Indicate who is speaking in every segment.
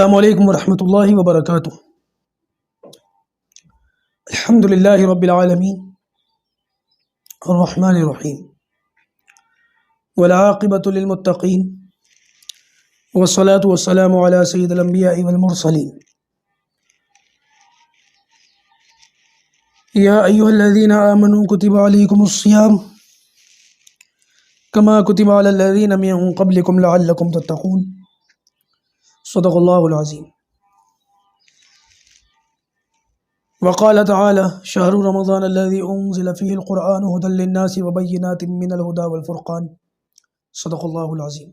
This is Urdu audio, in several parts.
Speaker 1: السلام علیکم ورحمۃ اللہ وبرکاتہ۔ الحمد للہ رب العالمین الرحمن الرحیم والعاقبۃ للمتقین والصلاة والسلام علی سید الانبیاء والمرسلین۔ یا ایھا الذین آمنوا کتب علیکم الصیام کما کتب علی الذین من قبلکم لعلکم تتقون۔ صدق اللہ العظیم۔ وقال تعالی شہر رمضان الذي انزل فيه القرآن هدى للناس وبینات من الهدى والفرقان۔ صدق اللہ العظیم۔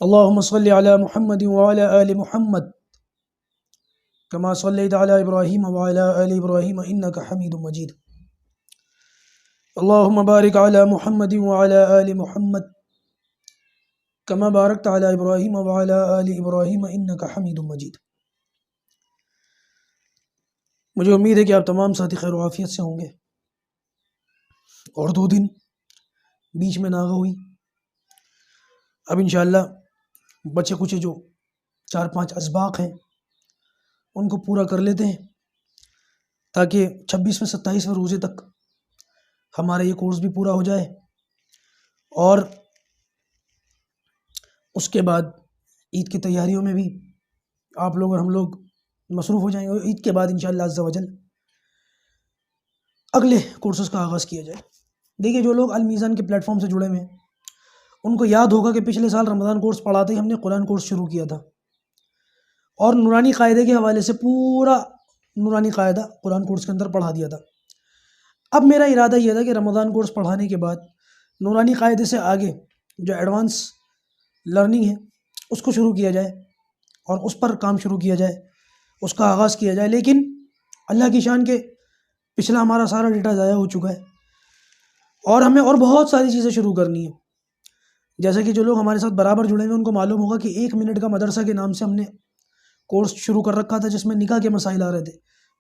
Speaker 1: اللهم صل على محمد وعلى آل محمد كما صليت على إبراهيم وعلى آل إبراهيم إنك حميد مجيد۔ اللهم بارك على محمد وعلى آل محمد كما باركت على إبراهيم وعلى آل إبراهيم إنك حميد مجيد۔ مجھے امید ہے کہ آپ تمام ساتھی خیر و عافیت سے ہوں گے، اور 2 دن بیچ میں ناغہ ہوئی۔ اب انشاءاللہ بچے کچھ جو 4-5 اسباق ہیں ان کو پورا کر لیتے ہیں، تاکہ 26ویں 27ویں روزے تک ہمارا یہ کورس بھی پورا ہو جائے، اور اس کے بعد عید کی تیاریوں میں بھی آپ لوگ اور ہم لوگ مصروف ہو جائیں، اور عید کے بعد انشاءاللہ عز و جل اگلے کورسز کا آغاز کیا جائے۔ دیکھیے، جو لوگ المیزان کے پلیٹ فارم سے جڑے ہوئے ہیں ان کو یاد ہوگا کہ پچھلے سال رمضان کورس پڑھاتے ہی ہم نے قرآن کورس شروع کیا تھا، اور نورانی قاعدے کے حوالے سے پورا نورانی قاعدہ قرآن کورس کے اندر پڑھا دیا تھا۔ اب میرا ارادہ یہ تھا کہ رمضان کورس پڑھانے کے بعد نورانی قاعدے سے آگے جو ایڈوانس لرننگ ہے اس کو شروع کیا جائے، اور اس پر کام شروع کیا جائے، اس کا آغاز کیا جائے۔ لیکن اللہ کی شان کے پچھلا ہمارا سارا ڈیٹا ضائع ہو چکا ہے، اور ہمیں اور بہت ساری چیزیں شروع کرنی ہیں۔ جیسا کہ جو لوگ ہمارے ساتھ برابر جڑے ہوئے ان کو معلوم ہوگا کہ 1 منٹ کا مدرسہ کے نام سے ہم نے کورس شروع کر رکھا تھا، جس میں نکاح کے مسائل آ رہے تھے،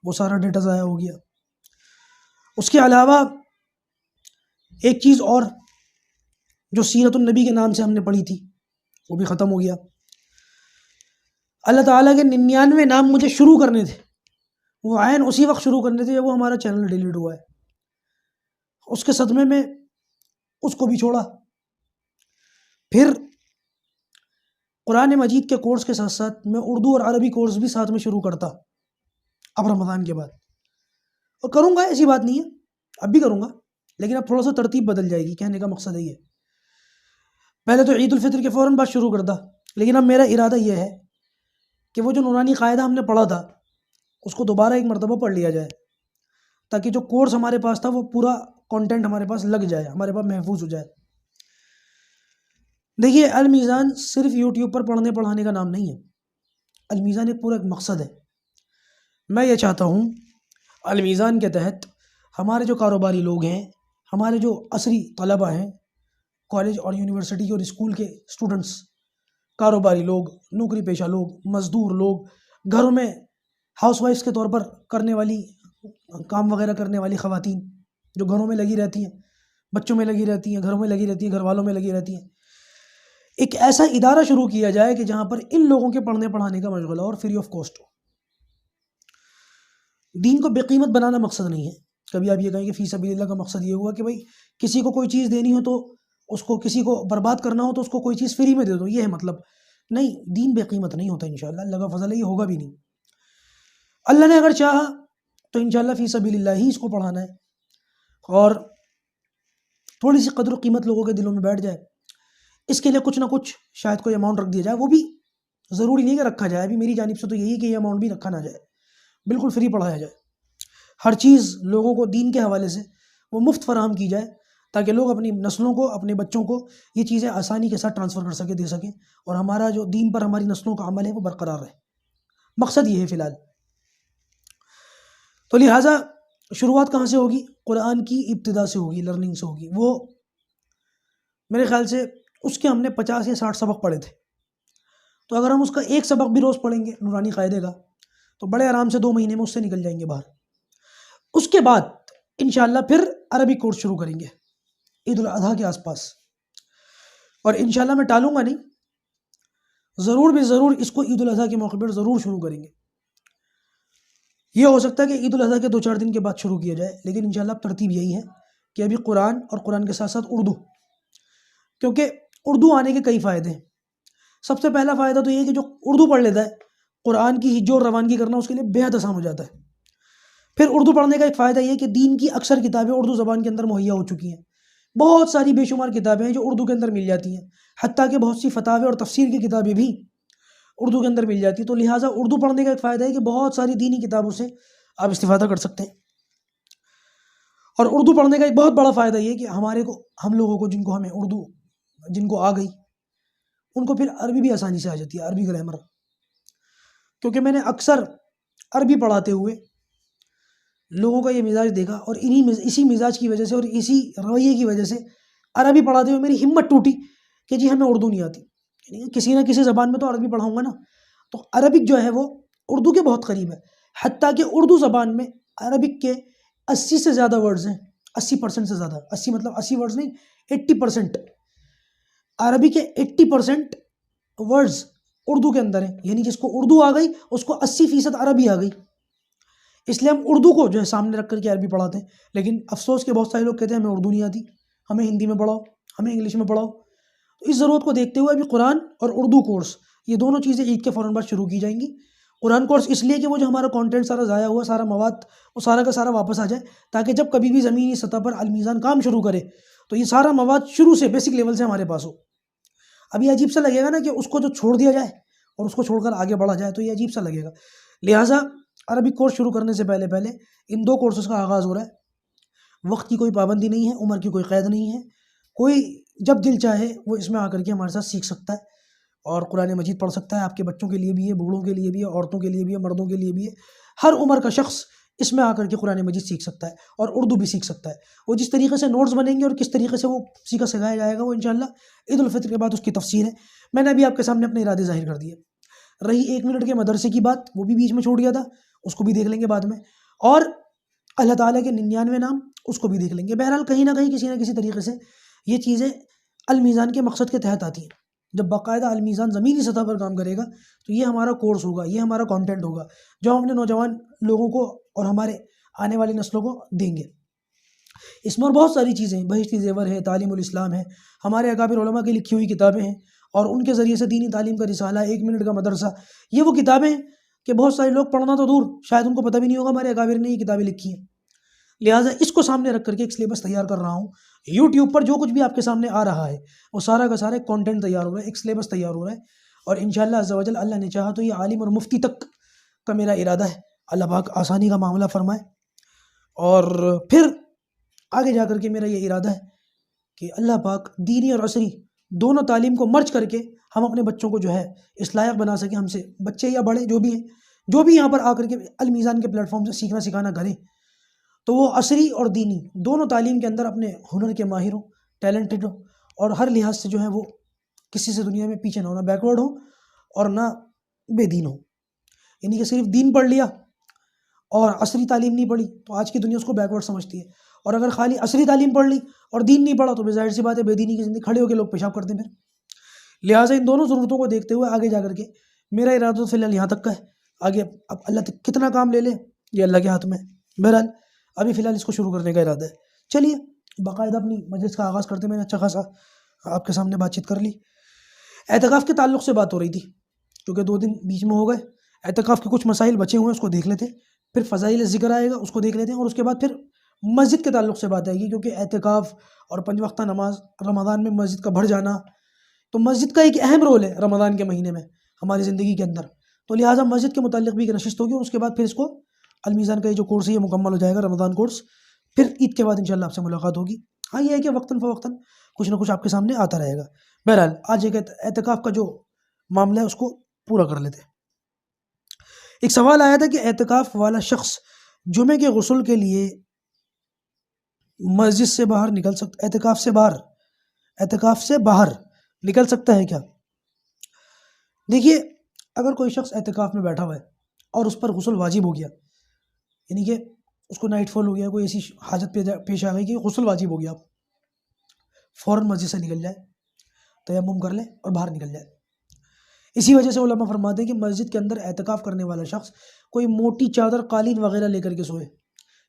Speaker 1: وہ سارا ڈیٹا ضائع ہو گیا۔ اس کے علاوہ ایک چیز اور جو سیرت النبی کے نام سے ہم نے پڑھی تھی وہ بھی ختم ہو گیا۔ اللہ تعالیٰ کے 99 نام مجھے شروع کرنے تھے، وہ عین اسی وقت شروع کرنے تھے جب وہ ہمارا چینل ڈیلیٹ ہوا ہے۔ اس کے صدمے میں اس کو بھی چھوڑا۔ پھر قرآن مجید کے کورس کے ساتھ ساتھ میں اردو اور عربی کورس بھی ساتھ میں شروع کرتا اب رمضان کے بعد، اور کروں گا، ایسی بات نہیں ہے، اب بھی کروں گا، لیکن اب تھوڑا سا ترتیب بدل جائے گی۔ کہنے کا مقصد ہے یہ، پہلے تو عید الفطر کے فوراً بعد شروع کرتا، لیکن اب میرا ارادہ یہ ہے کہ وہ جو نورانی قاعدہ ہم نے پڑھا تھا اس کو دوبارہ ایک مرتبہ پڑھ لیا جائے، تاکہ جو کورس ہمارے پاس تھا وہ پورا کانٹینٹ ہمارے پاس لگ جائے، ہمارے پاس محفوظ ہو جائے۔ دیکھیے، المیزان صرف یوٹیوب پر پڑھنے پڑھانے کا نام نہیں ہے، المیزان ایک پورا ایک مقصد ہے۔ میں یہ چاہتا ہوں المیزان کے تحت ہمارے جو کاروباری لوگ ہیں، ہمارے جو عصری طلبہ ہیں، کالج اور یونیورسٹی اور اسکول کے اسٹوڈنٹس، کاروباری لوگ، نوکری پیشہ لوگ، مزدور لوگ، گھروں میں ہاؤس وائفس کے طور پر کرنے والی، کام وغیرہ کرنے والی خواتین جو گھروں میں لگی رہتی ہیں، بچوں میں لگی رہتی ہیں، گھروں میں لگی رہتی ہیں، گھر والوں میں لگی رہتی ہیں، ایک ایسا ادارہ شروع کیا جائے کہ جہاں پر ان لوگوں کے پڑھنے پڑھانے کا مشغلہ اور فری آف کاسٹ ہو۔ دین کو بے قیمت بنانا مقصد نہیں ہے۔ کبھی آپ یہ کہیں کہ فی سبیل اللہ کا مقصد یہ ہوا کہ بھائی کسی کو کوئی چیز دینی ہو تو اس کو، کسی کو برباد کرنا ہو تو اس کو کوئی چیز فری میں دے دو، یہ ہے مطلب نہیں۔ دین بے قیمت نہیں ہوتا، انشاءاللہ اللہ کا فضل ہے، یہ ہوگا بھی نہیں۔ اللہ نے اگر چاہا تو انشاءاللہ فی سبیل اللہ ہی اس کو پڑھانا ہے، اور تھوڑی سی قدر و قیمت لوگوں کے دلوں میں بیٹھ جائے، اس کے لیے کچھ نہ کچھ شاید کوئی اماؤنٹ رکھ دیا جائے۔ وہ بھی ضروری نہیں کہ رکھا جائے، ابھی میری جانب سے تو یہی کہ یہ اماؤنٹ بھی رکھا نہ جائے، بالکل فری پڑھایا جائے۔ ہر چیز لوگوں کو دین کے حوالے سے وہ مفت فراہم کی جائے، تاکہ لوگ اپنی نسلوں کو، اپنے بچوں کو یہ چیزیں آسانی کے ساتھ ٹرانسفر کر سکیں، دے سکیں، اور ہمارا جو دین پر ہماری نسلوں کا عمل ہے وہ برقرار رہے۔ مقصد یہ ہے فی الحال۔ تو لہٰذا شروعات کہاں سے ہوگی؟ قرآن کی ابتدا سے ہوگی، لرننگ سے ہوگی۔ وہ میرے خیال سے اس کے ہم نے 50 یا 60 سبق پڑھے تھے، تو اگر ہم اس کا ایک سبق بھی روز پڑھیں گے نورانی قاعدے کا تو بڑے آرام سے 2 مہینے میں اس سے نکل جائیں گے باہر۔ اس کے بعد انشاءاللہ پھر عربی کورس شروع کریں گے عید الاضحیٰ کے آس پاس، اور انشاءاللہ میں ٹالوں گا نہیں، ضرور بھی ضرور اس کو عید الاضحیٰ کے موقع پر ضرور شروع کریں گے. یہ ہو سکتا ہے کہ عید الاضحیٰ کے 2-4 دن کے بعد شروع کیا جائے، لیکن انشاءاللہ ترتیب یہی ہے کہ ابھی قرآن اور قرآن کے ساتھ ساتھ اردو، کیونکہ اردو آنے کے کئی فائدے ہیں. سب سے پہلا فائدہ تو یہ ہے کہ جو اردو پڑھ لیتا ہے قرآن کی ہجو اور روانگی کرنا اس کے لیے بے حد آسان ہو جاتا ہے. پھر اردو پڑھنے کا ایک فائدہ یہ ہے کہ دین کی اکثر کتابیں اردو زبان کے اندر مہیا ہو چکی ہیں. بہت ساری بے شمار کتابیں ہیں جو اردو کے اندر مل جاتی ہیں، حتیٰ کہ بہت سی فتاوے اور تفسیر کی کتابیں بھی اردو کے اندر مل جاتی ہیں. تو لہٰذا اردو پڑھنے کا ایک فائدہ ہے کہ بہت ساری دینی کتابوں سے آپ استفادہ کر سکتے ہیں. اور اردو پڑھنے کا ایک بہت بڑا فائدہ یہ کہ ہم لوگوں کو جن کو آ گئی ان کو پھر عربی بھی آسانی سے آ جاتی ہے، عربی گرامر. کیونکہ میں نے اکثر عربی پڑھاتے ہوئے لوگوں کا یہ مزاج دیکھا، اور اسی مزاج کی وجہ سے اور اسی رویے کی وجہ سے عربی پڑھاتے ہوئے میری ہمت ٹوٹی کہ جی ہمیں اردو نہیں آتی. یعنی کسی نہ کسی زبان میں تو عربی پڑھاؤں گا نا. تو عربک جو ہے وہ اردو کے بہت قریب ہے، حتیٰ کہ اردو زبان میں عربک کے 80 سے زیادہ ورڈز ہیں، 80% سے زیادہ. 80 مطلب 80 ورڈز نہیں، 80%. عربی کے 80% ورڈز اردو کے اندر ہیں. یعنی جس کو اردو آ گئی اس کو 80% عربی آ گئی. اس لیے ہم اردو کو جو ہے سامنے رکھ کر کے عربی پڑھاتے ہیں. لیکن افسوس کہ بہت سارے لوگ کہتے ہیں ہمیں اردو نہیں آتی، ہمیں ہندی میں پڑھاؤ، ہمیں انگلش میں پڑھاؤ. تو اس ضرورت کو دیکھتے ہوئے ابھی قرآن اور اردو کورس، یہ دونوں چیزیں عید کے فوراً بعد شروع کی جائیں گی. قرآن کورس اس لیے کہ وہ جو ہمارا کانٹینٹ سارا ضائع ہوا، سارا مواد وہ سارا کا سارا واپس آ جائے، تاکہ جب کبھی بھی زمینی سطح پر المیزان کام شروع کرے تو یہ سارا مواد شروع سے بیسک لیول سے ہمارے پاس ہو. ابھی عجیب سا لگے گا نا کہ اس کو جو چھوڑ دیا جائے اور اس کو چھوڑ کر آگے بڑھا جائے، تو یہ عجیب سا لگے گا. لہٰذا عربی کورس شروع کرنے سے پہلے ان 2 کورسز کا آغاز ہو رہا ہے. وقت کی کوئی پابندی نہیں ہے، عمر کی کوئی قید نہیں ہے. کوئی جب دل چاہے وہ اس میں آ کر کے ہمارے ساتھ سیکھ سکتا ہے اور قرآن مجید پڑھ سکتا ہے. آپ کے بچوں کے لیے بھی ہے، بوڑھوں کے لیے بھی ہے، عورتوں کے لیے بھی ہے، مردوں کے لیے بھی ہے. ہر عمر کا شخص اس میں آ کر کے قرآن مجید سیکھ سکتا ہے اور اردو بھی سیکھ سکتا ہے. وہ جس طریقے سے نوٹس بنیں گے اور کس طریقے سے وہ سیکھا سکھایا جائے گا، وہ انشاءاللہ عید الفطر کے بعد اس کی تفسیر ہے. میں نے ابھی آپ کے سامنے اپنے ارادے ظاہر کر دیے. رہی 1 منٹ کے مدرسے کی بات، وہ بھی بیچ میں چھوڑ گیا تھا، اس کو بھی دیکھ لیں گے بعد میں. اور اللہ تعالیٰ کے 99 نام، اس کو بھی دیکھ لیں گے. بہرحال کہیں نہ کہیں کسی نہ کسی طریقے سے یہ چیزیں المیزان کے مقصد کے تحت آتی ہیں. جب باقاعدہ المیزان زمینی سطح پر کام کرے گا تو یہ ہمارا کورس ہوگا، یہ ہمارا کانٹینٹ ہوگا جو ہم اپنے نوجوان لوگوں کو اور ہمارے آنے والی نسلوں کو دیں گے. اس میں اور بہت ساری چیزیں ہیں، بہشتی زیور ہے، تعلیم الاسلام ہے، ہمارے اکابر علماء کی لکھی ہوئی کتابیں ہیں، اور ان کے ذریعے سے دینی تعلیم کا رسالہ، 1 منٹ کا مدرسہ. یہ وہ کتابیں ہیں کہ بہت سارے لوگ پڑھنا تو دور، شاید ان کو پتہ بھی نہیں ہوگا ہمارے اکابر نے یہ کتابیں لکھی ہیں. لہٰذا اس کو سامنے رکھ کر کے ایک سلیبس تیار کر رہا ہوں. یوٹیوب پر جو کچھ بھی آپ کے سامنے آ رہا ہے وہ سارا کا سارا ایک کانٹینٹ تیار ہو رہا ہے، ایک سلیبس تیار ہو رہا ہے. اور انشاءاللہ عز و جل اللہ نے چاہا تو یہ عالم اور مفتی تک کا میرا ارادہ ہے. اللہ پاک آسانی کا معاملہ فرمائے. اور پھر آگے جا کر کے میرا یہ ارادہ ہے کہ اللہ پاک دینی اور عصری دونوں تعلیم کو مرج کر کے ہم اپنے بچوں کو جو ہے اس لائق بنا سکیں، ہم سے بچے یا بڑے جو بھی ہیں، جو بھی یہاں پر آ کر کے المیزان کے پلیٹ فارم سے سیکھنا سکھانا کریں، تو وہ عصری اور دینی دونوں تعلیم کے اندر اپنے ہنر کے ماہر ہوں، ٹیلنٹڈ ہوں، اور ہر لحاظ سے جو ہے وہ کسی سے دنیا میں پیچھے نہ ہونا، بیکورڈ ہو اور نہ بے دین ہو. یعنی کہ صرف دین پڑھ لیا اور عصری تعلیم نہیں پڑھی تو آج کی دنیا اس کو بیکورڈ سمجھتی ہے، اور اگر خالی عصری تعلیم پڑھ لی اور دین نہیں پڑھا تو بظاہر سی بات ہے بے دینی کی زندگی کھڑے ہو کے لوگ پیشاب کرتے ہیں. پھر لہٰذا ان دونوں ضرورتوں کو دیکھتے ہوئے آگے جا کر کے میرا ارادہ تو فی الحال یہاں تک کا ہے. آگے اب اللہ کتنا کام لے لے یہ اللہ کے ہاتھ میں. بہرحال ابھی فی الحال اس کو شروع کرنے کا ارادہ ہے. چلیے باقاعدہ اپنی مجلس کا آغاز کرتے. میں نے اچھا خاصا آپ کے سامنے بات چیت کر لی. اعتکاف کے تعلق سے بات ہو رہی تھی، کیونکہ 2 دن بیچ میں ہو گئے. اعتکاف کے کچھ مسائل بچے ہوئے ہیں، اس کو دیکھ لیتے. پھر فضائل ذکر آئے گا، اس کو دیکھ لیتے ہیں. اور اس کے بعد پھر مسجد کے تعلق سے بات آئے گی، کیونکہ اعتکاف اور 5 وقتہ نماز، رمضان میں مسجد کا بھر جانا، تو مسجد کا ایک اہم رول ہے رمضان کے مہینے میں ہماری زندگی کے اندر. تو لہٰذا مسجد کے متعلق بھی ایک نشست ہوگی، اور اس کے بعد پھر اس کو المیزان کا یہ جو کورس ہے یہ مکمل ہو جائے گا، رمضان کورس. پھر عید کے بعد انشاءاللہ آپ سے ملاقات ہوگی. ہاں یہ ہے کہ وقتاً فوقتاً کچھ نہ کچھ آپ کے سامنے آتا رہے گا. بہرحال آج ایک اعتکاف کا جو معاملہ ہے اس کو پورا کر لیتے ہیں. ایک سوال آیا تھا کہ اعتکاف والا شخص جمعے کے غسل کے لیے مسجد سے باہر نکل سکتا، اعتکاف سے باہر نکل سکتا ہے کیا؟ دیکھیے اگر کوئی شخص اعتکاف میں بیٹھا ہوا ہے اور اس پر غسل واجب ہو گیا، یعنی کہ اس کو نائٹ فال ہو گیا، کوئی ایسی حاجت پیش آ گئی کہ غسل واجب ہو گیا، فوراً مسجد سے نکل جائے، تیمم کر لے اور باہر نکل جائے. اسی وجہ سے علماء فرماتے ہیں کہ مسجد کے اندر اعتکاف کرنے والا شخص کوئی موٹی چادر قالین وغیرہ لے کر کے سوئے،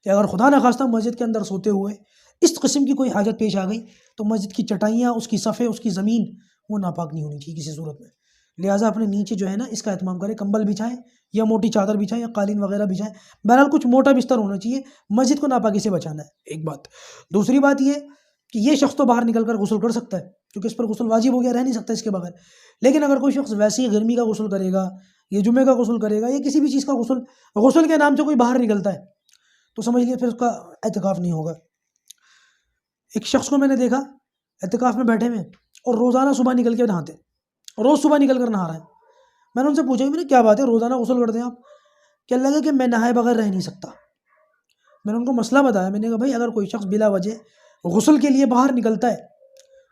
Speaker 1: کہ اگر خدا نخواستہ مسجد کے اندر سوتے ہوئے اس قسم کی کوئی حاجت پیش آ گئی تو مسجد کی چٹائیاں، اس کی صفیں، اس کی زمین وہ ناپاک نہیں ہونی چاہیے کسی صورت میں. لہٰذا اپنے نیچے جو ہے نا اس کا اہتمام کریں، کمبل بچھائیں یا موٹی چادر بچھائیں یا قالین وغیرہ بچھائیں، بہرحال کچھ موٹا بستر ہونا چاہیے، مسجد کو ناپاکی سے بچانا ہے. ایک بات. دوسری بات یہ کہ یہ شخص تو باہر نکل کر غسل کر سکتا ہے کیونکہ اس پر غسل واجب ہو گیا، رہ نہیں سکتا اس کے بغیر. لیکن اگر کوئی شخص ویسے ہی گرمی کا غسل کرے گا یا جمعے کا غسل کرے گا یا کسی بھی چیز کا غسل کے نام سے کوئی باہر نکلتا ہے تو سمجھ لیے پھر اس کا اعتکاف نہیں ہوگا. ایک شخص کو میں نے دیکھا اعتکاف میں بیٹھے ہوئے اور روزانہ صبح نکل کے نہاتے، روز صبح نکل کر نہا رہے ہیں. میں نے ان سے پوچھا کہ میں نے کیا بات ہے روزانہ غسل کرتے ہیں آپ؟ کہنے لگے کہ میں نہائے بغیر رہ نہیں سکتا. میں نے ان کو مسئلہ بتایا، میں نے کہا بھائی اگر کوئی شخص بلا وجہ غسل کے لیے باہر نکلتا ہے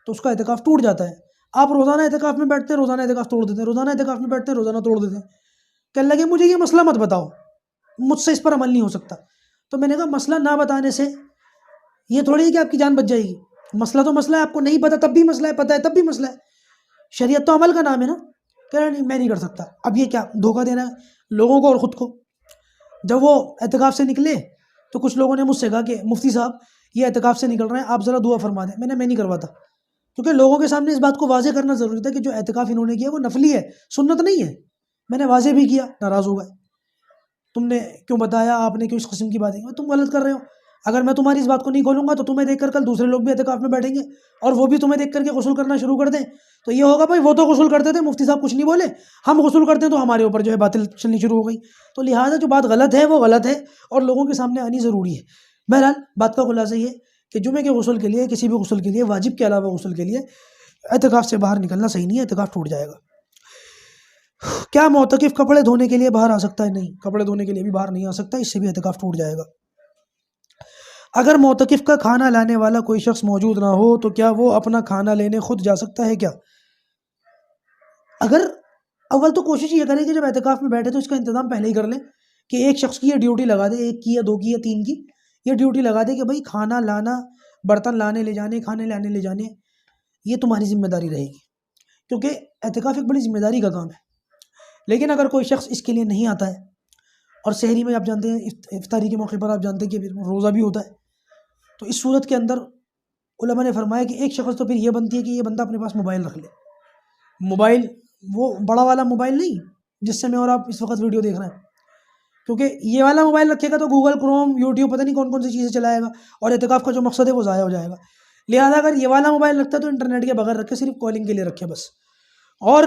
Speaker 1: تو اس کا اعتکاف ٹوٹ جاتا ہے. آپ روزانہ اعتکاف میں بیٹھتے ہیں، روزانہ اعتکاف توڑ دیتے ہیں، روزانہ اعتکاف میں بیٹھتے ہیں، روزانہ توڑ دیتے ہیں. کہنے لگے مجھے یہ مسئلہ مت بتاؤ، مجھ سے اس پر عمل نہیں ہو سکتا. تو میں نے کہا مسئلہ نہ بتانے سے یہ تھوڑی ہے کہ آپ کی جان بچ جائے گی. مسئلہ تو مسئلہ ہے، آپ کو نہیں پتا تب بھی مسئلہ ہے، پتہ ہے تب بھی مسئلہ ہے. شریعت تو عمل کا نام ہے نا. کہہ رہا نہیں میں نہیں کر سکتا. اب یہ کیا دھوکہ دینا ہے لوگوں کو اور خود کو. جب وہ اعتکاف سے نکلے تو کچھ لوگوں نے مجھ سے کہا کہ مفتی صاحب یہ اعتکاف سے نکل رہے ہیں، آپ ذرا دعا فرما دیں. میں نہیں کرواتا کیونکہ لوگوں کے سامنے اس بات کو واضح کرنا ضروری تھا کہ جو اعتکاف انہوں نے کیا وہ نفلی ہے، سنت نہیں ہے. میں نے واضح بھی کیا، ناراض ہو گئے. تم نے کیوں بتایا، آپ نے کیوں اس قسم کی باتیں کی؟ تم غلط کر رہے ہو. اگر میں تمہاری اس بات کو نہیں کھولوں گا تو تمہیں دیکھ کر کل دوسرے لوگ بھی اعتکاف میں بیٹھیں گے اور وہ بھی تمہیں دیکھ کر کے غسل کرنا شروع کر دیں تو یہ ہوگا بھائی وہ تو غسل کرتے تھے، مفتی صاحب کچھ نہیں بولے، ہم غسل کرتے ہیں تو ہمارے اوپر جو ہے باطل چلنی شروع ہو گئی. تو لہٰذا جو بات غلط ہے وہ غلط ہے اور لوگوں کے سامنے آنی ضروری ہے. بہرحال بات کا خلاصہ یہ کہ جمعے کے غسل کے لیے، کسی بھی غسل کے لیے، واجب کے علاوہ غسل کے لیے اعتکاف سے باہر نکلنا صحیح نہیں ہے، اعتکاف ٹوٹ جائے گا. کیا معتکف کپڑے دھونے کے لیے باہر آ سکتا ہے؟ نہیں، کپڑے دھونے کے لیے بھی باہر نہیں آ سکتا، اس سے بھی اعتکاف ٹوٹ جائے گا. اگر معتکف کا کھانا لانے والا کوئی شخص موجود نہ ہو تو کیا وہ اپنا کھانا لینے خود جا سکتا ہے کیا؟ اگر اول تو کوشش یہ کریں کہ جب اعتکاف میں بیٹھے تو اس کا انتظام پہلے ہی کر لیں کہ ایک شخص کی یہ ڈیوٹی لگا دے، ایک کی یا دو کی یا تین کی یہ ڈیوٹی لگا دے کہ بھائی کھانا لانا، برتن لانے لے جانے، کھانے لانے لے جانے یہ تمہاری ذمہ داری رہے گی، کیونکہ اعتکاف ایک بڑی ذمہ داری کا کام ہے. لیکن اگر کوئی شخص اس کے لیے نہیں آتا ہے اور سحری میں آپ جانتے ہیں افطاری کے موقع پر آپ جانتے ہیں کہ روزہ بھی ہوتا ہے، تو اس صورت کے اندر علماء نے فرمایا کہ ایک شخص تو پھر یہ بنتی ہے کہ یہ بندہ اپنے پاس موبائل رکھ لے. موبائل وہ بڑا والا موبائل نہیں جس سے میں اور آپ اس وقت ویڈیو دیکھ رہے ہیں، کیونکہ یہ والا موبائل رکھے گا تو گوگل کروم، یوٹیوب، پتہ نہیں کون کون سی چیزیں چلائے گا اور اعتکاف کا جو مقصد ہے وہ ضائع ہو جائے گا. لہٰذا اگر یہ والا موبائل رکھتا ہے تو انٹرنیٹ کے بغیر رکھے، صرف کالنگ کے لیے رکھے بس، اور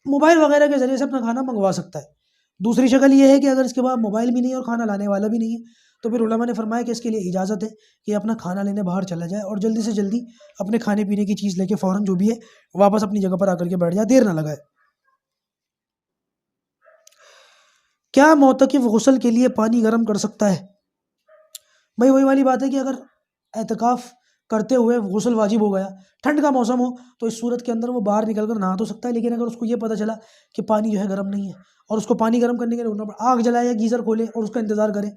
Speaker 1: موبائل وغیرہ کے ذریعے سے اپنا کھانا منگوا سکتا ہے. دوسری شکل یہ ہے کہ اگر اس کے بعد موبائل بھی نہیں اور کھانا لانے والا بھی نہیں ہے تو پھر علماء نے فرمایا کہ اس کے لیے اجازت ہے کہ اپنا کھانا لینے باہر چلا جائے اور جلدی سے جلدی اپنے کھانے پینے کی چیز لے کے فوراً جو بھی ہے واپس اپنی جگہ پر آ کر کے بیٹھ جائے، دیر نہ لگائے. کیا معتکف غسل کے لیے پانی گرم کر سکتا ہے؟ بھائی وہی والی بات ہے کہ اگر اعتکاف کرتے ہوئے غسل واجب ہو گیا، ٹھنڈ کا موسم ہو تو اس صورت کے اندر وہ باہر نکل کر نہا تو سکتا ہے، لیکن اگر اس کو یہ پتہ چلا کہ پانی جو ہے گرم نہیں ہے اور اس کو پانی گرم کرنے کے لیے آگ جلائے یا گیزر کھولے اور اس کا انتظار کرے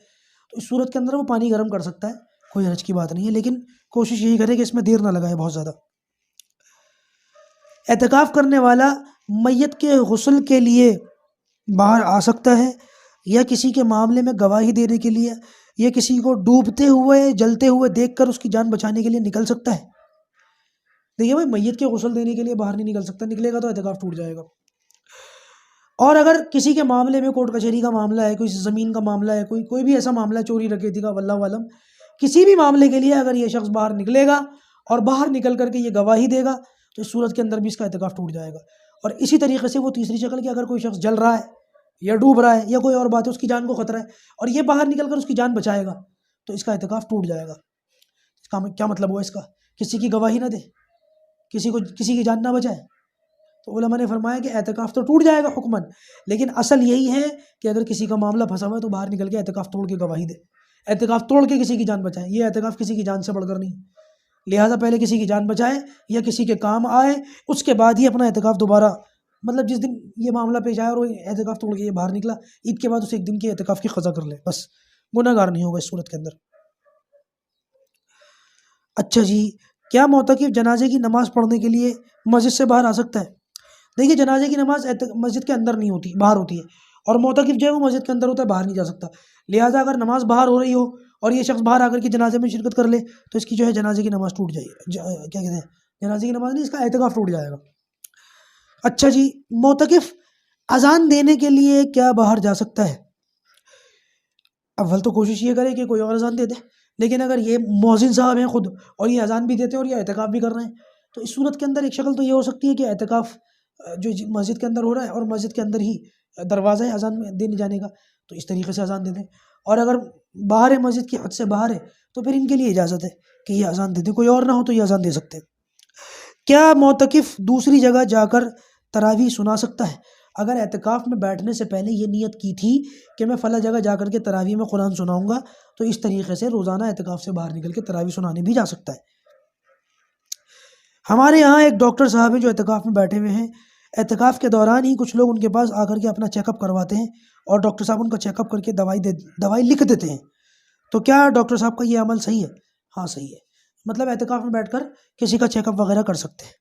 Speaker 1: تو اس صورت کے اندر وہ پانی گرم کر سکتا ہے، کوئی حرج کی بات نہیں ہے، لیکن کوشش یہی کرے کہ اس میں دیر نہ لگائے بہت زیادہ. اعتکاف کرنے والا میت کے غسل کے لیے باہر آ سکتا ہے یا کسی کے معاملے میں گواہی دینے کے لیے یا کسی کو ڈوبتے ہوئے جلتے ہوئے دیکھ کر اس کی جان بچانے کے لیے نکل سکتا ہے؟ دیکھیے بھائی میت کے غسل دینے کے لیے باہر نہیں نکل سکتا، نکلے گا تو اعتکاف ٹوٹ جائے گا. اور اگر کسی کے معاملے میں کورٹ کچہری کا معاملہ ہے، کوئی زمین کا معاملہ ہے، کوئی بھی ایسا معاملہ ہے، چوری ڈکیتی کا، واللہ عالم، کسی بھی معاملے کے لیے اگر یہ شخص باہر نکلے گا اور باہر نکل کر کے یہ گواہی دے گا تو اس صورت کے اندر بھی اس کا اعتکاف ٹوٹ جائے گا. اور اسی طریقے سے وہ تیسری شکل کہ اگر کوئی شخص جل رہا ہے یا ڈوب رہا ہے یا کوئی اور بات ہے، اس کی جان کو خطرہ ہے اور یہ باہر نکل کر اس کی جان بچائے گا تو اس کا اعتکاف ٹوٹ جائے گا. اس کا کیا مطلب ہوا؟ اس کا کسی کی گواہی نہ دے، کسی کی جان نہ بچائے. تو علماء نے فرمایا کہ اعتکاف تو ٹوٹ جائے گا حکماً، لیکن اصل یہی ہے کہ اگر کسی کا معاملہ پھنسا ہوا ہے تو باہر نکل کے اعتکاف توڑ کے گواہی دے، اعتکاف توڑ کے کسی کی جان بچائے. یہ اعتکاف کسی کی جان سے بڑھ کر نہیں، لہٰذا پہلے کسی کی جان بچائے یا کسی کے کام آئے، اس کے بعد ہی اپنا اعتکاف دوبارہ، مطلب جس دن یہ معاملہ پیش آیا اور وہ اعتکاف توڑ کے یہ باہر نکلا، عید کے بعد اسے ایک دن کے اعتکاف کی قضا کر لے، بس گناہ گار نہیں ہوگا اس صورت کے اندر. اچھا جی، کیا معتکف جنازے کی نماز پڑھنے کے لیے مسجد سے باہر آ سکتا ہے؟ دیکھیے جنازے کی نماز مسجد کے اندر نہیں ہوتی، باہر ہوتی ہے، اور معتکف جو ہے وہ مسجد کے اندر ہوتا ہے، باہر نہیں جا سکتا. لہٰذا اگر نماز باہر ہو رہی ہو اور یہ شخص باہر آ کر کے جنازے میں شرکت کر لے تو اس کی جو ہے جنازے کی نماز ٹوٹ جائے گی. کیا کہتے ہیں، جنازے کی نماز نہیں، اس کا اعتکاف ٹوٹ جائے گا. اچھا جی، معتکف اذان دینے کے لیے کیا باہر جا سکتا ہے؟ اول تو کوشش یہ کرے کہ کوئی اور اذان دے دے، لیکن اگر یہ مؤذن صاحب ہیں خود اور یہ اذان بھی دیتے ہیں اور یہ اعتکاف بھی کر رہے ہیں تو اس صورت کے اندر ایک شکل تو یہ ہو سکتی ہے کہ اعتکاف جو مسجد کے اندر ہو رہا ہے اور مسجد کے اندر ہی دروازہ ہے اذان میں دینے جانے کا، تو اس طریقے سے اذان دے دیں. اور اگر باہر ہے، مسجد کی حد سے باہر ہے، تو پھر ان کے لیے اجازت ہے کہ یہ اذان دے دیں، کوئی اور نہ ہو تو یہ اذان دے سکتے ہیں. کیا معتکف دوسری جگہ جا کر تراویح سنا سکتا ہے؟ اگر اعتکاف میں بیٹھنے سے پہلے یہ نیت کی تھی کہ میں فلاں جگہ جا کر کے تراویح میں قرآن سناؤں گا، تو اس طریقے سے روزانہ اعتکاف سے باہر نکل کے تراویح سنانے بھی جا سکتا ہے. ہمارے یہاں ایک ڈاکٹر صاحب ہیں جو اعتکاف میں بیٹھے ہوئے ہیں. اعتکاف کے دوران ہی کچھ لوگ ان کے پاس آ کر کے اپنا چیک اپ کرواتے ہیں اور ڈاکٹر صاحب ان کا چیک اپ کر کے دوائی لکھ دیتے ہیں. تو کیا ڈاکٹر صاحب کا یہ عمل صحیح ہے؟ ہاں صحیح ہے، مطلب اعتکاف میں بیٹھ کر کسی کا چیک اپ وغیرہ کر سکتے ہیں.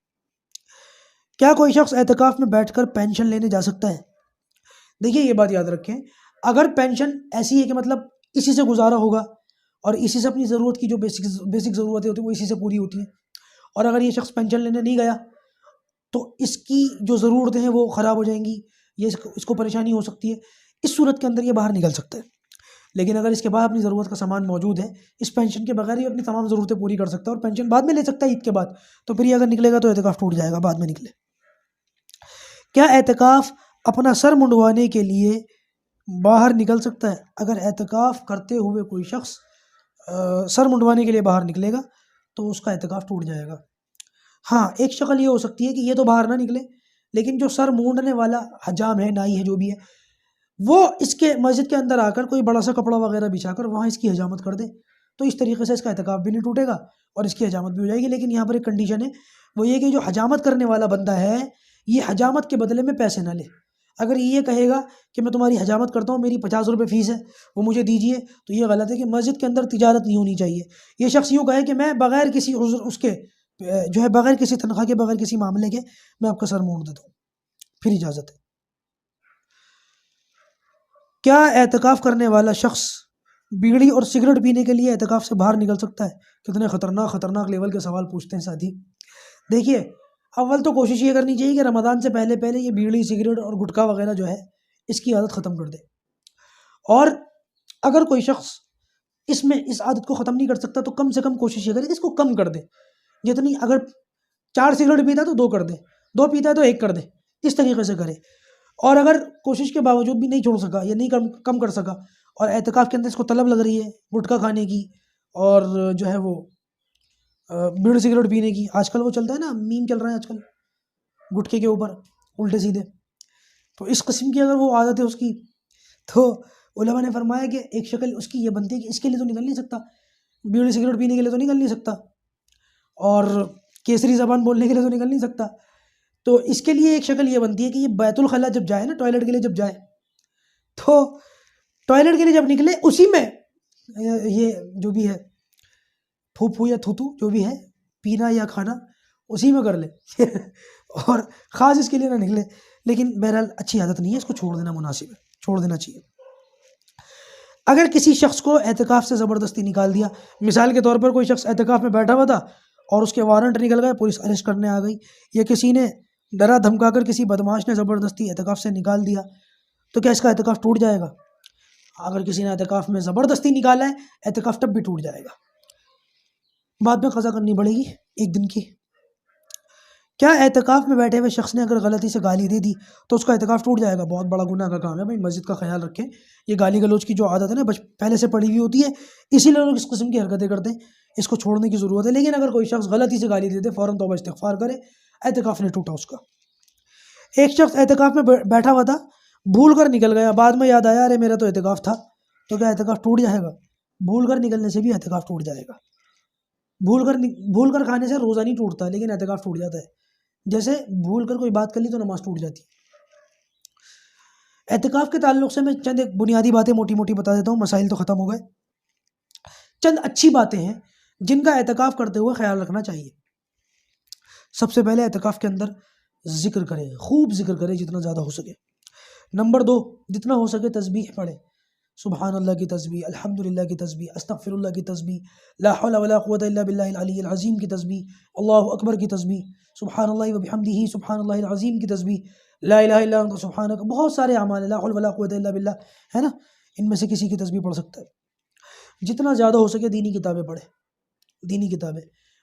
Speaker 1: کیا کوئی شخص اعتکاف میں بیٹھ کر پینشن لینے جا سکتا ہے؟ دیکھیے یہ بات یاد رکھیں، اگر پینشن ایسی ہے کہ مطلب اسی سے گزارا ہوگا اور اسی سے اپنی ضرورت کی جو بیسک ضرورتیں ہوتی ہیں وہ اسی سے پوری ہوتی ہیں، اور اگر یہ شخص پینشن لینے نہیں گیا تو اس کی جو ضرورتیں ہیں وہ خراب ہو جائیں گی، یہ اس کو پریشانی ہو سکتی ہے، اس صورت کے اندر یہ باہر نکل سکتا ہے. لیکن اگر اس کے بعد اپنی ضرورت کا سامان موجود ہے، اس پینشن کے بغیر یہ اپنی تمام ضرورتیں پوری کر سکتا ہے اور پینشن بعد میں لے سکتا ہے عید کے بعد، تو پھر یہ اگر نکلے گا تو اعتکاف ٹوٹ جائے گا، بعد میں نکلے. کیا اعتکاف اپنا سر منڈوانے کے لیے باہر نکل سکتا ہے؟ اگر اعتکاف کرتے ہوئے کوئی شخص سر منڈوانے کے لیے باہر نکلے گا تو اس کا اعتکاف ٹوٹ جائے گا. ہاں ایک شکل یہ ہو سکتی ہے کہ یہ تو باہر نہ نکلے، لیکن جو سر مونڈنے والا حجام ہے، نائی ہے، جو بھی ہے، وہ اس کے مسجد کے اندر آ کر کوئی بڑا سا کپڑا وغیرہ بچھا کر وہاں اس کی حجامت کر دے، تو اس طریقے سے اس کا اعتکاف بھی نہیں ٹوٹے گا اور اس کی حجامت بھی ہو جائے گی. لیکن یہاں پر ایک کنڈیشن ہے، وہ یہ کہ جو حجامت کرنے والا بندہ ہے یہ حجامت کے بدلے میں پیسے نہ لے. اگر یہ کہے گا کہ میں تمہاری حجامت کرتا ہوں، میری 50 روپے فیس ہے، وہ مجھے دیجیے، تو یہ غلط ہے کہ مسجد کے اندر تجارت نہیں ہونی چاہیے. یہ شخص یوں کہے کہ میں بغیر کسی عذر اس کے جو ہے بغیر کسی تنخواہ کے، بغیر کسی معاملے کے میں آپ کا سر مونڈ دیتا ہوں، پھر اجازت ہے. کیا اعتکاف کرنے والا شخص بیڑی اور سگریٹ پینے کے لیے اعتکاف سے باہر نکل سکتا ہے؟ کتنے خطرناک لیول کے سوال پوچھتے ہیں ساتھی. دیکھیے اول تو کوشش یہ کرنی چاہیے کہ رمضان سے پہلے یہ بیڑی سگریٹ اور گٹکا وغیرہ جو ہے اس کی عادت ختم کر دے. اور اگر کوئی شخص اس عادت کو ختم نہیں کر سکتا تو کم سے کم کوشش یہ کرے کہ اس کو کم کر دے. جتنی اگر 4 سگریٹ پیتا ہے تو 2 کر دے، 2 پیتا ہے تو 1 کر دے، اس طریقے سے کرے. اور اگر کوشش کے باوجود بھی نہیں چھوڑ سکا یا نہیں کم کر سکا اور اعتکاف کے اندر اس کو طلب لگ رہی ہے گٹکا کھانے کی اور جو ہے وہ بیڑی سگریٹ پینے کی، آج کل وہ چلتا ہے نا، میم چل رہا ہے آج کل گٹکے کے اوپر الٹے سیدھے، تو اس قسم کی اگر وہ عادت ہے اس کی، تو علماء نے فرمایا کہ ایک شکل اس کی یہ بنتی ہے کہ اس کے لیے تو نکل نہیں سکتا، بیڑی سگریٹ پینے کے لیے تو نکل نہیں سکتا اور کیسری زبان بولنے کے لیے تو نکل نہیں سکتا. تو اس کے لیے ایک شکل یہ بنتی ہے کہ یہ بیت الخلاء جب جائے نا، ٹوائلٹ کے لیے جب جائے، تو ٹوائلٹ کے لیے جب نکلے اسی میں یہ جو بھی ہے پھوپھو یا تھوتو جو بھی ہے پینا یا کھانا اسی میں کر لے اور خاص اس کے لیے نہ نکلے. لیکن بہرحال اچھی عادت نہیں ہے، اس کو چھوڑ دینا مناسب ہے، چھوڑ دینا چاہیے. اگر کسی شخص کو اعتکاف سے زبردستی نکال دیا، مثال کے طور پر کوئی شخص اعتکاف میں بیٹھا ہوا تھا اور اس کے وارنٹ نکل گئے، پولیس اریسٹ کرنے آ گئی، یا کسی نے ڈرا دھمکا کر کسی بدماش نے زبردستی اعتکاف سے نکال دیا، تو کیا اس کا اعتکاف ٹوٹ جائے گا؟ اگر کسی نے اعتکاف میں زبردستی نکالا ہے اعتکاف تب بھی ٹوٹ جائے گا، بعد میں قضا کرنی پڑے گی 1 دن کی. کیا اعتکاف میں بیٹھے ہوئے شخص نے اگر غلطی سے گالی دے دی تو اس کا اعتکاف ٹوٹ جائے گا؟ بہت بڑا گناہ کا کام ہے بھائی، مسجد کا خیال رکھیں. یہ گالی گلوچ کی جو عادت ہے نا پہلے سے پڑی ہوئی ہوتی ہے، اسی لیے لوگ اس قسم کی حرکتیں کرتے ہیں، اس کو چھوڑنے کی ضرورت ہے. لیکن اگر کوئی شخص غلطی سے گالی دے دے فوراً توبہ استغفار کرے، اعتکاف نہیں ٹوٹا اس کا. ایک شخص اعتکاف میں بیٹھا ہوا تھا، بھول کر نکل گیا، بعد میں یاد آیا ارے میرا تو اعتکاف تھا، تو کیا اعتکاف ٹوٹ جائے گا؟ بھول کر نکلنے سے بھی اعتکاف ٹوٹ جائے گا. بھول کر کھانے سے روزہ نہیں ٹوٹتا لیکن اعتکاف ٹوٹ جاتا ہے. جیسے بھول کر کوئی بات کر لی تو نماز ٹوٹ جاتی ہے. اعتکاف کے تعلق سے میں چند ایک بنیادی باتیں موٹی موٹی بتا دیتا ہوں، مسائل تو ختم ہو گئے. چند اچھی باتیں ہیں جن کا اعتکاف کرتے ہوئے خیال رکھنا چاہیے. سب سے پہلے اعتکاف کے اندر ذکر کرے، خوب ذکر کرے جتنا زیادہ ہو سکے۔ نمبر 2، جتنا ہو سکے تسبیح پڑھے، سبحان اللہ کی تسبیح، الحمدللہ کی تسبیح، استغفر اللہ کی تسبیح، لا حول ولا قوت الا باللہ العلی العظیم کی تسبیح، اللہ اکبر کی تسبیح، سبحان اللہ وبحمدہ سبحان اللہ العظیم کی تسبیح، لا الہ الا انت سبحانک، بہت سارے اعمال ہیں، لا حول ولا قوت الا باللہ، ہے نا، ان میں سے کسی کی تسبیح پڑھ سکتا ہے۔ جتنا زیادہ ہو سکے دینی کتابیں پڑھے، دینی کتابیں۔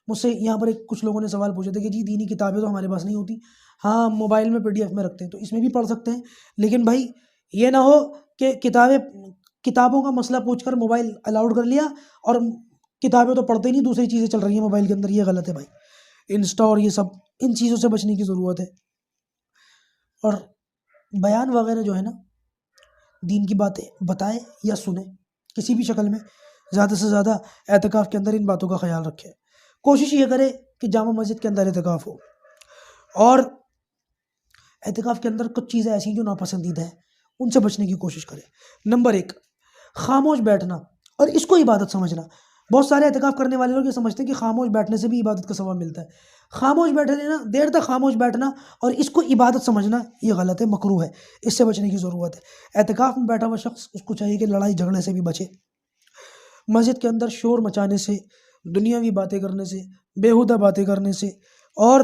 Speaker 1: مجھ سے یہاں پر کچھ لوگوں نے سوال پوچھا تھا کہ جی دینی کتابیں تو ہمارے پاس نہیں ہوتی، ہاں موبائل میں PDF میں رکھتے ہیں تو اس میں بھی پڑھ سکتے ہیں، لیکن بھائی یہ نہ ہو کہ کتابوں کا مسئلہ پوچھ کر موبائل الاؤڈ کر لیا اور کتابیں تو پڑھتے ہی نہیں، دوسری چیزیں چل رہی ہیں موبائل کے اندر، یہ غلط ہے بھائی۔ انسٹا اور یہ سب ان چیزوں سے بچنے کی ضرورت ہے۔ اور بیان وغیرہ جو ہے نا، دین کی باتیں بتائے یا سنیں کسی بھی شکل میں، زیادہ سے زیادہ اعتکاف کے اندر ان باتوں کا خیال رکھے۔ کوشش یہ کرے کہ جامع مسجد کے اندر اعتکاف ہو، اور اعتکاف کے اندر کچھ چیزیں ایسی جو ناپسندیدہ ہیں ان سے بچنے کی کوشش کرے۔ نمبر 1، خاموش بیٹھنا اور اس کو عبادت سمجھنا۔ بہت سارے اعتکاف کرنے والے لوگ یہ سمجھتے ہیں کہ خاموش بیٹھنے سے بھی عبادت کا ثواب ملتا ہے۔ خاموش بیٹھے لینا، دیر تک خاموش بیٹھنا اور اس کو عبادت سمجھنا یہ غلط ہے، مکروہ ہے، اس سے بچنے کی ضرورت ہے۔ اعتکاف میں بیٹھا ہوا شخص اس کو چاہیے کہ لڑائی جھگڑے سے بھی بچے، مسجد کے اندر شور مچانے سے، دنیاوی باتیں کرنے سے، بیہودہ باتیں کرنے سے اور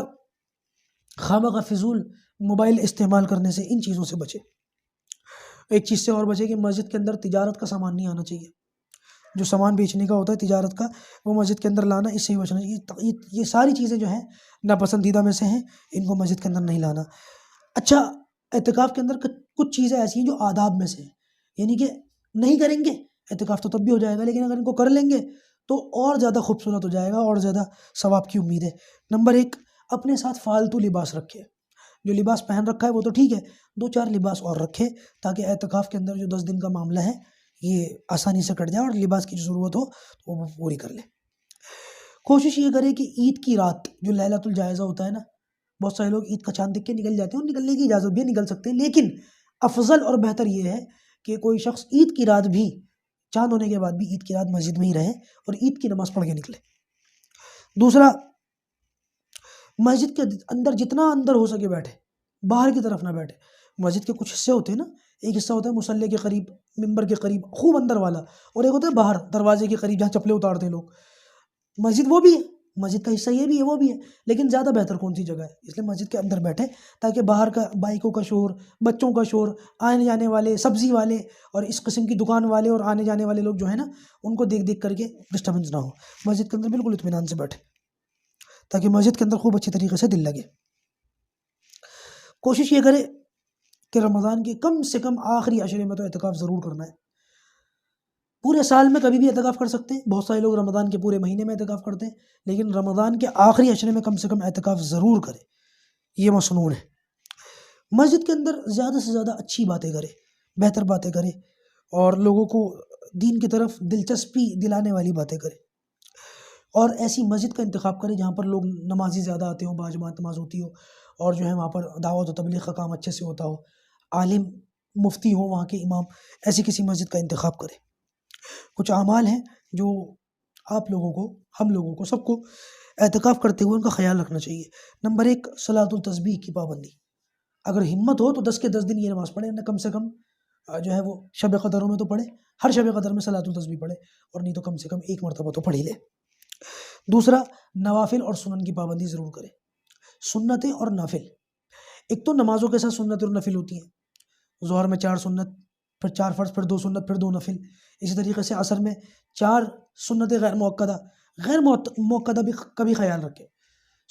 Speaker 1: خامخواہ فضول موبائل استعمال کرنے سے، ان چیزوں سے بچے۔ ایک چیز سے اور بچے کہ مسجد کے اندر تجارت کا سامان نہیں آنا چاہیے، جو سامان بیچنے کا ہوتا ہے تجارت کا، وہ مسجد کے اندر لانا، اس سے ہی بچنا چاہیے۔ یہ ساری چیزیں جو ہیں ناپسندیدہ میں سے ہیں، ان کو مسجد کے اندر نہیں لانا۔ اچھا، اعتکاف کے اندر کچھ چیزیں ایسی ہیں جو آداب میں سے ہیں، یعنی کہ نہیں کریں گے اعتکاف تو تب بھی ہو جائے گا، لیکن اگر ان کو کر لیں گے تو اور زیادہ خوبصورت ہو جائے گا اور زیادہ ثواب کی امید ہے۔ نمبر 1، اپنے ساتھ فالتو لباس رکھے، جو لباس پہن رکھا ہے وہ تو ٹھیک ہے، 2-4 لباس اور رکھے تاکہ اعتکاف کے اندر جو 10 دن کا معاملہ ہے یہ آسانی سے کٹ جائے، اور لباس کی جو ضرورت ہو تو وہ پوری کر لے۔ کوشش یہ کرے کہ عید کی رات جو لیلۃ الجائزہ ہوتا ہے نا، بہت سارے لوگ عید کا چاند دیکھ کے نکل جاتے ہیں، اور نکلنے کی اجازت بھی نکل سکتے ہیں، لیکن افضل اور بہتر یہ ہے کہ کوئی شخص عید کی رات بھی، چاند ہونے کے بعد بھی عید کی رات مسجد میں ہی رہے اور عید کی نماز پڑھ کے نکلے۔ دوسرا، مسجد کے اندر جتنا اندر ہو سکے بیٹھے، باہر کی طرف نہ بیٹھے۔ مسجد کے کچھ حصے ہوتے ہیں نا، ایک حصہ ہوتا ہے مصلی کے قریب، ممبر کے قریب، خوب اندر والا، اور ایک ہوتا ہے باہر دروازے کے قریب جہاں چپلے اتارتے ہیں لوگ۔ مسجد وہ بھی ہے، مسجد کا حصہ یہ بھی ہے وہ بھی ہے، لیکن زیادہ بہتر کون سی جگہ ہے؟ اس لیے مسجد کے اندر بیٹھے تاکہ باہر کا بائکوں کا شور، بچوں کا شور، آنے جانے والے سبزی والے اور اس قسم کی دکان والے اور آنے جانے والے لوگ جو ہے نا، ان کو دیکھ دیکھ کر کے ڈسٹربنس نہ ہو۔ مسجد کے اندر بالکل اطمینان سے بیٹھے تاکہ مسجد کے اندر خوب اچھی طریقے سے دل لگے۔ کوشش یہ کرے کہ رمضان کے کم سے کم آخری عشرے میں تو اعتکاف ضرور کرنا ہے۔ پورے سال میں کبھی بھی اعتکاف کر سکتے ہیں، بہت سارے لوگ رمضان کے پورے مہینے میں اعتکاف کرتے ہیں، لیکن رمضان کے آخری عشرے میں کم سے کم اعتکاف ضرور کرے، یہ مسنون ہے۔ مسجد کے اندر زیادہ سے زیادہ اچھی باتیں کرے، بہتر باتیں کرے، اور لوگوں کو دین کی طرف دلچسپی دلانے والی باتیں کرے، اور ایسی مسجد کا انتخاب کرے جہاں پر لوگ نمازی زیادہ آتے ہوں، باجماعت نماز ہوتی ہو، اور جو ہے وہاں پر دعوت و تبلیغ کا کام اچھے سے ہوتا ہو، عالم مفتی ہو وہاں کے امام، ایسی کسی مسجد کا انتخاب کرے۔ کچھ اعمال ہیں جو آپ لوگوں کو، ہم لوگوں کو، سب کو اعتکاف کرتے ہوئے ان کا خیال رکھنا چاہیے۔ نمبر 1، صلاۃ التسبیح کی پابندی۔ اگر ہمت ہو تو 10 کے 10 دن یہ نماز پڑھے، نہ کم سے کم جو ہے وہ شب قدروں میں تو پڑھے، ہر شب قدر میں صلاۃ التسبیح پڑھے، اور نہیں تو کم سے کم ایک مرتبہ تو پڑھ ہی لے۔ دوسرا، نوافل اور سنن کی پابندی ضرور کرے۔ سنتیں اور نافل، ایک تو نمازوں کے ساتھ سنت اور نفل ہوتی ہیں، ظہر میں 4 سنت، پھر 4 فرض، پھر 2 سنت، پھر 2 نفل۔ اسی طریقے سے عصر میں 4 سنتیں غیر موقدہ بھی کا بھی خیال رکھے،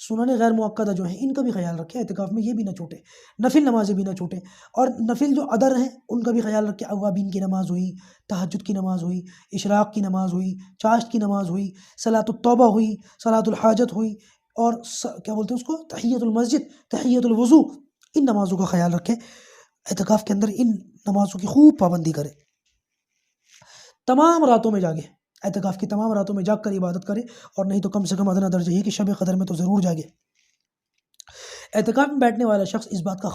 Speaker 1: سنن غیر موقدہ جو ہیں ان کا بھی خیال رکھے، اعتکاف میں یہ بھی نہ چھوٹے، نفل نمازیں بھی نہ چھوٹیں، اور نفل جو ادر ہیں ان کا بھی خیال رکھے۔ اوابین کی نماز ہوئی، تہجد کی نماز ہوئی، اشراق کی نماز ہوئی، چاشت کی نماز ہوئی، صلاۃ التوبہ ہوئی، صلاۃ الحاجت ہوئی، اور کیا بولتے ہیں اس کو، تحیۃ المسجد، تحیۃ الوضو، ان نمازوں کا خیال رکھے۔ اعتکاف کے اندر ان نمازوں کی خوب پابندی کرے، تمام راتوں میں جاگے، اعتکاف کی تمام راتوں میں جاگ کر عبادت کرے، اور نہیں تو کم سے کم ادنیٰ درجہ یہ کہ شب قدر میں تو ضرور جاگے۔ اعتکاف میں بیٹھنے والا شخص اس بات کا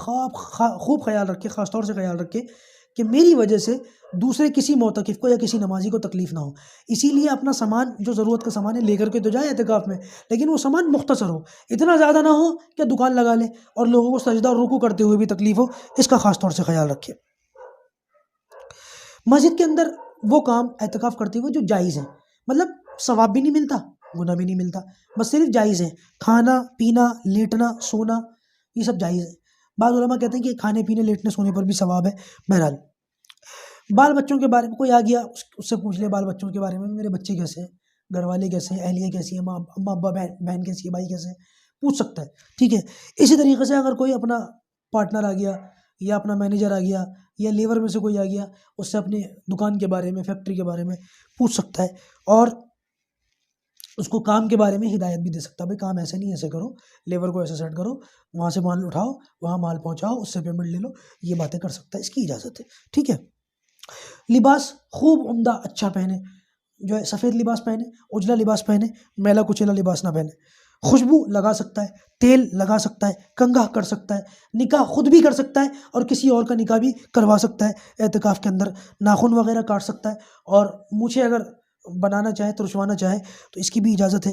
Speaker 1: خوب خیال رکھے، خاص طور سے خیال رکھے کہ میری وجہ سے دوسرے کسی معتکف کو یا کسی نمازی کو تکلیف نہ ہو، اسی لیے اپنا سامان جو ضرورت کا سامان ہے لے کر کے تو جائے اعتکاف میں، لیکن وہ سامان مختصر ہو، اتنا زیادہ نہ ہو کہ دکان لگا لے اور لوگوں کو سجدہ اور رکوع کرتے ہوئے بھی تکلیف ہو، اس کا خاص طور سے خیال رکھے۔ مسجد کے اندر وہ کام اعتکاف کرتے ہوئے جو جائز ہیں، مطلب ثواب بھی نہیں ملتا، گناہ بھی نہیں ملتا، بس صرف جائز ہیں، کھانا پینا لیٹنا سونا یہ سب جائز ہے۔ بعض علماء کہتے ہیں کہ کھانے پینے لیٹنے سونے پر بھی ثواب ہے۔ بہرحال بال بچوں کے بارے میں کوئی آ گیا اس سے پوچھ لے بال بچوں کے بارے میں، میرے بچے کیسے ہیں، گھر والے کیسے ہیں، اہلیہ کیسی ہے، اماں ابا بہن کیسی ہے، بھائی کیسے ہیں، پوچھ سکتا ہے، ٹھیک ہے۔ اسی طریقے سے اگر کوئی اپنا پارٹنر آ گیا یا اپنا مینیجر آ گیا یا لیبر میں سے کوئی آ گیا، اس سے اپنی دکان کے بارے میں فیکٹری کے بارے میں پوچھ سکتا ہے، اور اس کو کام کے بارے میں ہدایت بھی دے سکتا ہے، بھائی کام ایسے نہیں ایسے کرو، لیبر کو ایسے سیٹ کرو، وہاں سے مال اٹھاؤ وہاں مال پہنچاؤ، اس سے پیمنٹ لے لو، یہ باتیں کر سکتا ہے، اس کی اجازت ہے، ٹھیک ہے۔ لباس خوب عمدہ اچھا پہنے، جو ہے سفید لباس پہنے، اجلا لباس پہنے، میلا کچیلا لباس نہ پہنے، خوشبو لگا سکتا ہے، تیل لگا سکتا ہے، کنگھا کر سکتا ہے، نکاح خود بھی کر سکتا ہے اور کسی اور کا نکاح بھی کروا سکتا ہے اعتکاف کے اندر، ناخن وغیرہ کاٹ سکتا ہے، اور مونچھیں اگر بنانا چاہے ترشوانا چاہے تو اس کی بھی اجازت ہے۔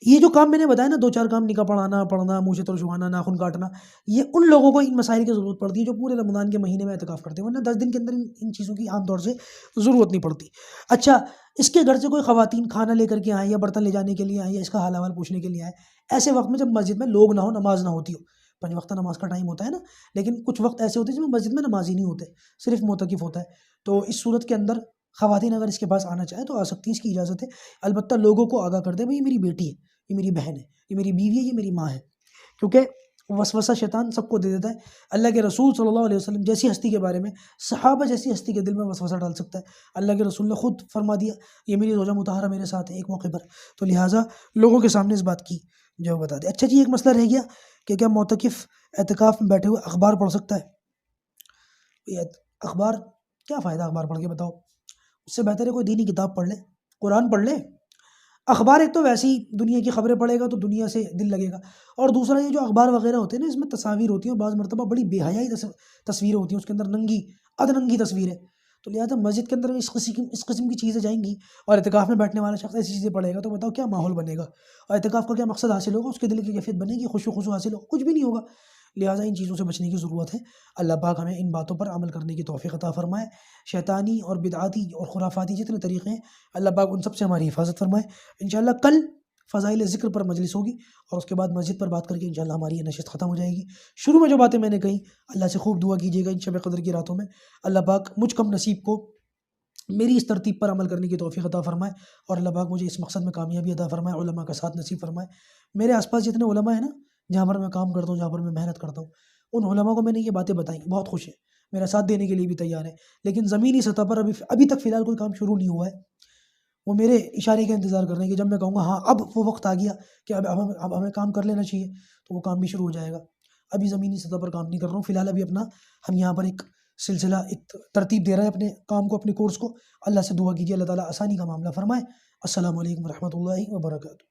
Speaker 1: یہ جو کام میں نے بتایا نا، 2-4 کام، نکاح پڑھنا مونچھیں ترشوانا ناخن کاٹنا، یہ ان لوگوں کو ان مسائل کی ضرورت پڑتی ہے جو پورے رمضان کے مہینے میں اعتکاف کرتے ہیں، ورنہ 10 دن کے اندر ان چیزوں کی عام طور سے ضرورت نہیں پڑتی۔ اچھا، اس کے گھر سے کوئی خواتین کھانا لے کر کے آئیں یا برتن لے جانے کے لیے آئیں یا اس کا حال احوال پوچھنے کے لیے آئیں، ایسے وقت میں جب مسجد میں لوگ نہ ہو، نماز نہ ہوتی ہو، 5 وقتہ نماز کا ٹائم ہوتا ہے نا، لیکن کچھ وقت ایسے ہوتے ہیں جس میں مسجد میں نماز ہی نہیں ہوتے، صرف معتکف ہوتا ہے، تو اس صورت کے اندر خواتین اگر اس کے پاس آنا چاہے تو آ سکتی ہیں، اس کی اجازت ہے۔ البتہ لوگوں کو آگاہ کر دیں، بھائی یہ میری بیٹی ہے، یہ میری بہن ہے، یہ میری بیوی ہے، یہ میری ماں ہے، کیونکہ وسوسہ شیطان سب کو دے دیتا ہے۔ اللہ کے رسول صلی اللہ علیہ وسلم جیسی ہستی کے بارے میں، صحابہ جیسی ہستی کے دل میں وسوسہ ڈال سکتا ہے۔ اللہ کے رسول نے خود فرما دیا، یہ میری زوجہ مطہرہ میرے ساتھ ہے ایک موقع پر، تو لہٰذا لوگوں کے سامنے اس بات کی جو بتا دے۔ اچھا جی، ایک مسئلہ رہ گیا کہ کیا معتکف اعتکاف میں بیٹھے ہوئے اخبار پڑھ سکتا ہے؟ اخبار کیا فائدہ اخبار پڑھ کے، بتاؤ؟ اس سے بہتر ہے کوئی دینی کتاب پڑھ لے، قرآن پڑھ لے۔ اخبار ایک تو ویسے ہی دنیا کی خبریں پڑھے گا تو دنیا سے دل لگے گا، اور دوسرا یہ جو اخبار وغیرہ ہوتے ہیں نا، اس میں تصاویر ہوتی ہیں، بعض مرتبہ بڑی بے حیائی تصویریں ہوتی ہیں، اس کے اندر ننگی ادننگی تصویریں، تو لہٰذا مسجد کے اندر اس قسم کی چیزیں جائیں گی اور اعتکاف میں بیٹھنے والا شخص ایسی چیزیں پڑھے گا تو بتاؤ کیا ماحول بنے گا، اور اعتکاف کا کیا مقصد حاصل ہوگا، اس کے دل کی کیفیت بنے گی، خوشو حاصل ہوگا، کچھ بھی نہیں ہوگا۔ لہٰذا ان چیزوں سے بچنے کی ضرورت ہے۔ اللہ پاک ہمیں ان باتوں پر عمل کرنے کی توفیق عطا فرمائے، شیطانی اور بدعاتی اور خرافاتی جتنے طریقے ہیں اللہ پاک ان سب سے ہماری حفاظت فرمائے۔ انشاءاللہ کل فضائل ذکر پر مجلس ہوگی اور اس کے بعد مسجد پر بات کر کے انشاءاللہ ہماری یہ نشست ختم ہو جائے گی۔ شروع میں جو باتیں میں نے کہیں، اللہ سے خوب دعا کیجیے گا ان شب قدر کی راتوں میں اللہ پاک مجھ کم نصیب کو میری اس ترتیب پر عمل کرنے کی توفیق عطا فرمائے، اور اللہ پاک مجھے اس مقصد میں کامیابی عطا فرمائے، علماء کا ساتھ نصیب فرمائے۔ میرے آس پاس جتنے علماء ہیں نا، جہاں پر میں کام کرتا ہوں، جہاں پر میں محنت کرتا ہوں، ان علماء کو میں نے یہ باتیں بتائیں، بہت خوش ہیں، میرا ساتھ دینے کے لیے بھی تیار ہے، لیکن زمینی سطح پر ابھی تک فی الحال کوئی کام شروع نہیں ہوا ہے۔ وہ میرے اشارے کا انتظار کر رہے ہیں کہ جب میں کہوں گا ہاں اب وہ وقت آ گیا کہ اب ہمیں کام کر لینا چاہیے، تو وہ کام بھی شروع ہو جائے گا۔ ابھی زمینی سطح پر کام نہیں کر رہا ہوں فی الحال، ابھی ہم یہاں پر ایک سلسلہ، ایک ترتیب دے رہے ہیں اپنے کام کو، اپنے کورس کو۔ اللہ سے دعا کیجیے اللہ تعالیٰ آسانی کا معاملہ فرمائے۔ السلام علیکم ورحمۃ اللہ وبرکاتہ۔